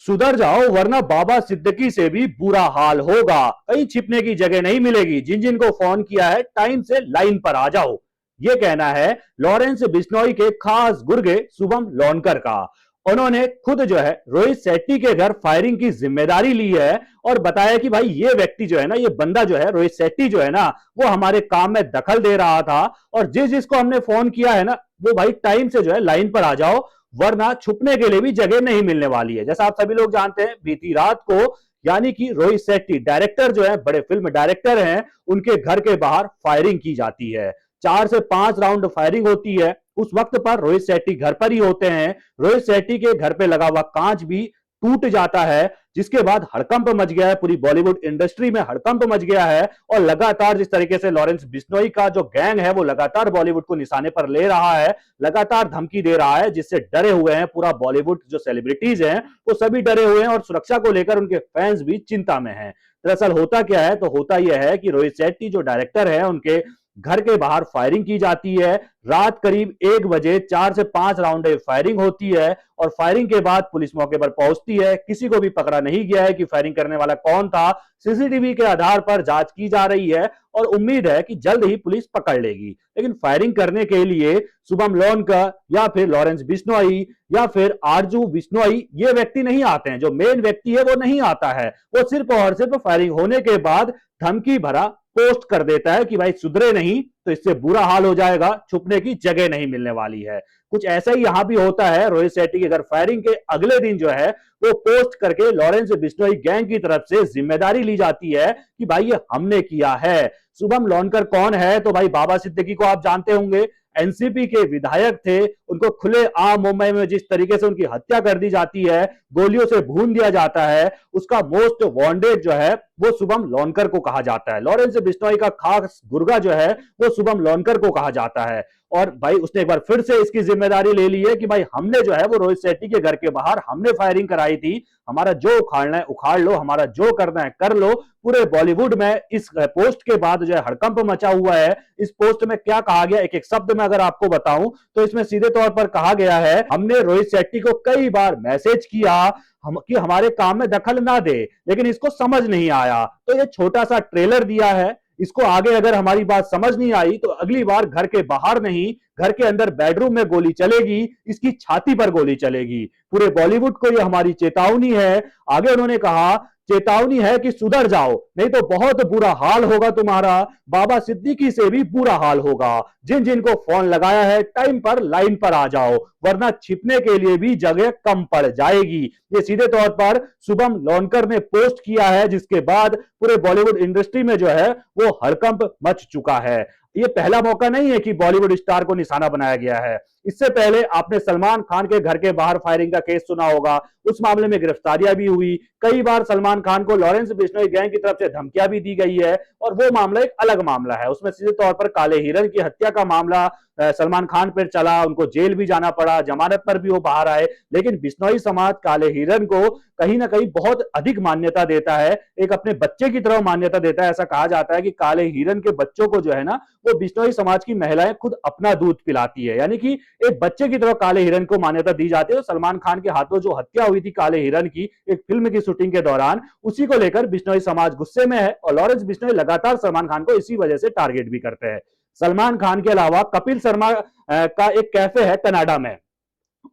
सुधर जाओ वरना बाबा सिद्दीकी से भी बुरा हाल होगा। कहीं छिपने की जगह नहीं मिलेगी। जिन जिन को फोन किया है टाइम से लाइन पर आ जाओ। ये कहना है लॉरेंस बिश्नोई के खास गुर्गे शुभम लोनकर का। उन्होंने खुद जो है रोहित शेट्टी के घर फायरिंग की जिम्मेदारी ली है और बताया कि भाई ये व्यक्ति जो है ना, ये बंदा जो है रोहित शेट्टी जो है ना, वो हमारे काम में दखल दे रहा था और जिस जिसको हमने फोन किया है ना, वो भाई टाइम से जो है लाइन पर आ जाओ वरना छुपने के लिए भी जगह नहीं मिलने वाली है। जैसा आप सभी लोग जानते हैं बीती रात को यानी कि रोहित शेट्टी डायरेक्टर जो है, बड़े फिल्म डायरेक्टर हैं, उनके घर के बाहर फायरिंग की जाती है। 4 से 5 राउंड फायरिंग होती है। उस वक्त पर रोहित शेट्टी घर पर ही होते हैं। रोहित शेट्टी के घर पे लगा हुआ कांच भी टूट जाता है, जिसके बाद हड़कंप मच गया है। पूरी बॉलीवुड इंडस्ट्री में हड़कंप मच गया है और लगातार जिस तरीके से लॉरेंस बिश्नोई का जो गैंग है वो लगातार बॉलीवुड को निशाने पर ले रहा है, लगातार धमकी दे रहा है, जिससे डरे हुए हैं पूरा बॉलीवुड। जो सेलिब्रिटीज हैं वो सभी डरे हुए हैं और सुरक्षा को लेकर उनके फैंस भी चिंता में हैं। दरअसल होता क्या है, तो होता यह है कि रोहित शेट्टी जो डायरेक्टर है, उनके घर के बाहर फायरिंग की जाती है। रात करीब 1 बजे 4 से 5 राउंड फायरिंग होती है और फायरिंग के बाद पुलिस मौके पर पहुंचती है। किसी को भी पकड़ा नहीं गया है कि फायरिंग करने वाला कौन था। सीसीटीवी के आधार पर जांच की जा रही है और उम्मीद है कि जल्द ही पुलिस पकड़ लेगी। लेकिन फायरिंग करने के लिए शुभम लोनकर या फिर लॉरेंस बिश्नोई या फिर आरजू बिश्नोई, ये व्यक्ति नहीं आते हैं। जो मेन व्यक्ति है वो नहीं आता है। वो सिर्फ और सिर्फ फायरिंग होने के बाद धमकी भरा पोस्ट कर देता है कि भाई सुधरे नहीं तो इससे बुरा हाल हो जाएगा, छुपने की जगह नहीं मिलने वाली है। कुछ ऐसा ही यहां भी होता है। रोहित शेट्टी के घर फायरिंग के अगले दिन जो है वो पोस्ट करके लॉरेंस बिश्नोई गैंग की तरफ से जिम्मेदारी ली जाती है कि भाई ये हमने किया है। शुभम लोनकर कौन है, तो भाई बाबा सिद्दीकी को आप जानते होंगे। एनसीपी के विधायक थे। उनको खुले आम मुंबई में जिस तरीके से उनकी हत्या कर दी जाती है, गोलियों से भून दिया जाता है, उसका मोस्ट वांटेड जो है वो शुभम लोनकर को कहा जाता है। लॉरेंस बिश्नोई का खास गुर्गा जो है वो शुभम लोनकर को कहा जाता है। और भाई उसने एक बार फिर से इसकी जिम्मेदारी ले ली है कि भाई हमने जो है वो रोहित शेट्टी के घर के बाहर हमने फायरिंग कराई थी। हमारा जो उखाड़ना है उखाड़ लो, हमारा जो करना है कर लो। पूरे बॉलीवुड में इस पोस्ट के बाद जो है हड़कंप मचा हुआ है। इस पोस्ट में क्या कहा गया, एक एक शब्द में अगर आपको बताऊं तो इसमें सीधे तौर पर कहा गया है, हमने रोहित शेट्टी को कई बार मैसेज किया कि हमारे काम में दखल ना दे, लेकिन इसको समझ नहीं आया। तो ये छोटा सा ट्रेलर दिया है। इसको आगे अगर हमारी बात समझ नहीं आई तो अगली बार घर के बाहर नहीं, घर के अंदर बेडरूम में गोली चलेगी, इसकी छाती पर गोली चलेगी। पूरे बॉलीवुड को यह हमारी चेतावनी है। आगे उन्होंने कहा, चेतावनी है कि सुधर जाओ नहीं तो बहुत बुरा हाल होगा तुम्हारा। बाबा सिद्दीकी से भी बुरा हाल होगा। जिन जिन को फोन लगाया है टाइम पर लाइन पर आ जाओ वरना छिपने के लिए भी जगह कम पड़ जाएगी। ये सीधे तौर पर शुभम लोनकर ने पोस्ट किया है, जिसके बाद पूरे बॉलीवुड इंडस्ट्री में जो है वो हड़कंप मच चुका है। ये पहला मौका नहीं है कि बॉलीवुड स्टार को निशाना बनाया गया है। इससे पहले आपने सलमान खान के घर के बाहर फायरिंग का केस सुना होगा। उस मामले में गिरफ्तारियां भी हुई। कई बार सलमान खान को लॉरेंस बिश्नोई गैंग की तरफ से धमकियां भी दी गई है और वो मामला एक अलग मामला है। उसमें सीधे तौर पर काले हिरन की हत्या का मामला सलमान खान पर चला, उनको जेल भी जाना पड़ा, जमानत पर भी वो बाहर आए। लेकिन बिश्नोई समाज काले हिरन को कहीं ना कहीं बहुत अधिक मान्यता देता है, एक अपने बच्चे की तरह मान्यता देता है। ऐसा कहा जाता है कि काले हिरन के बच्चों को जो है ना, वो बिश्नोई समाज की महिलाएं खुद अपना दूध पिलाती है, यानी कि एक बच्चे की तरह काले हिरन को मान्यता दी जाती है। तो सलमान खान के हाथों जो हत्या हुई थी काले हिरन की एक फिल्म की शूटिंग के दौरान, उसी को लेकर बिश्नोई समाज गुस्से में है और लॉरेंस बिश्नोई लगातार सलमान खान को इसी वजह से टारगेट भी करते हैं। सलमान खान के अलावा कपिल शर्मा का एक कैफे है कनाडा में,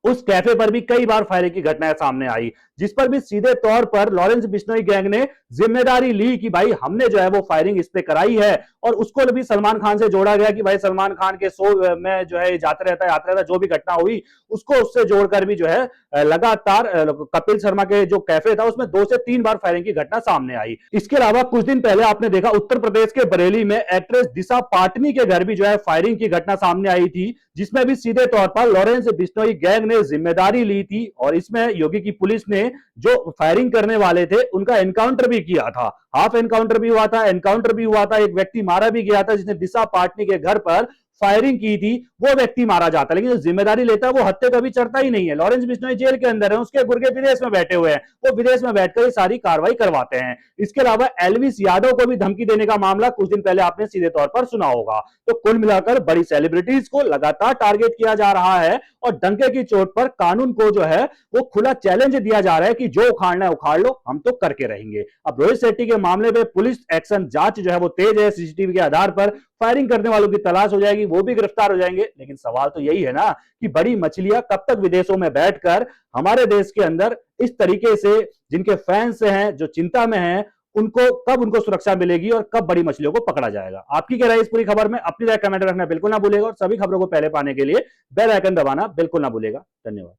उस कैफे पर भी कई बार फायरिंग की घटनाएं सामने आई, जिस पर भी सीधे तौर पर लॉरेंस बिश्नोई गैंग ने जिम्मेदारी ली कि भाई हमने जो है वो फायरिंग इस पे कराई है। और उसको भी सलमान खान से जोड़ा गया कि भाई सलमान खान के शो में जो है जाते रहता है आते रहता है, जो भी घटना हुई उसको उससे जोड़कर भी जो है लगातार कपिल शर्मा के जो कैफे था उसमें 2 से 3 बार फायरिंग की घटना सामने आई। इसके अलावा कुछ दिन पहले आपने देखा उत्तर प्रदेश के बरेली में एक्ट्रेस दिशा पाटनी के घर भी जो है फायरिंग की घटना सामने आई थी, जिसमें भी सीधे तौर पर लॉरेंस बिश्नोई गैंग ने जिम्मेदारी ली थी। और इसमें योगी की पुलिस ने जो फायरिंग करने वाले थे उनका एनकाउंटर भी किया था। हाफ एनकाउंटर भी हुआ था, एनकाउंटर भी हुआ था, एक व्यक्ति मारा भी गया था जिसने दिशा पाटनी के घर पर फायरिंग की थी वो व्यक्ति मारा जाता, लेकिन जो जिम्मेदारी लेता है वो हत्या कभी चढ़ता ही नहीं है। लॉरेंस बिश्नोई जेल के अंदर है, उसके गुर्गे विदेश में बैठे हुए हैं, वो विदेश में बैठकर ये सारी कार्रवाई करवाते हैं। इसके अलावा एल्विस यादव को भी धमकी देने का मामला कुछ दिन पहले आपने सीधे तौर पर सुना होगा। तो कुल मिलाकर बड़ी सेलिब्रिटीज को लगातार टारगेट किया जा रहा है और डंके की चोट पर कानून को जो है वो खुला चैलेंज दिया जा रहा है कि जो उखाड़ना है उखाड़ लो, हम तो करके रहेंगे। अब रोहित शेट्टी के मामले में पुलिस एक्शन जांच जो है वो तेज है, सीसीटीवी के आधार पर फायरिंग करने वालों की तलाश हो जाएगी, वो भी गिरफ्तार हो जाएंगे। लेकिन सवाल तो यही है ना कि बड़ी मछलियां कब तक विदेशों में बैठकर हमारे देश के अंदर इस तरीके से जिनके फैंस हैं, जो चिंता में हैं, उनको कब उनको सुरक्षा मिलेगी और कब बड़ी मछलियों को पकड़ा जाएगा। आपकी क्या राय इस पूरी खबर में? अपनी राय कमेंट रखना बिल्कुल ना भूलेगा और सभी खबरों को पहले पाने के लिए बेल आइकन दबाना बिल्कुल ना भूलेगा। धन्यवाद।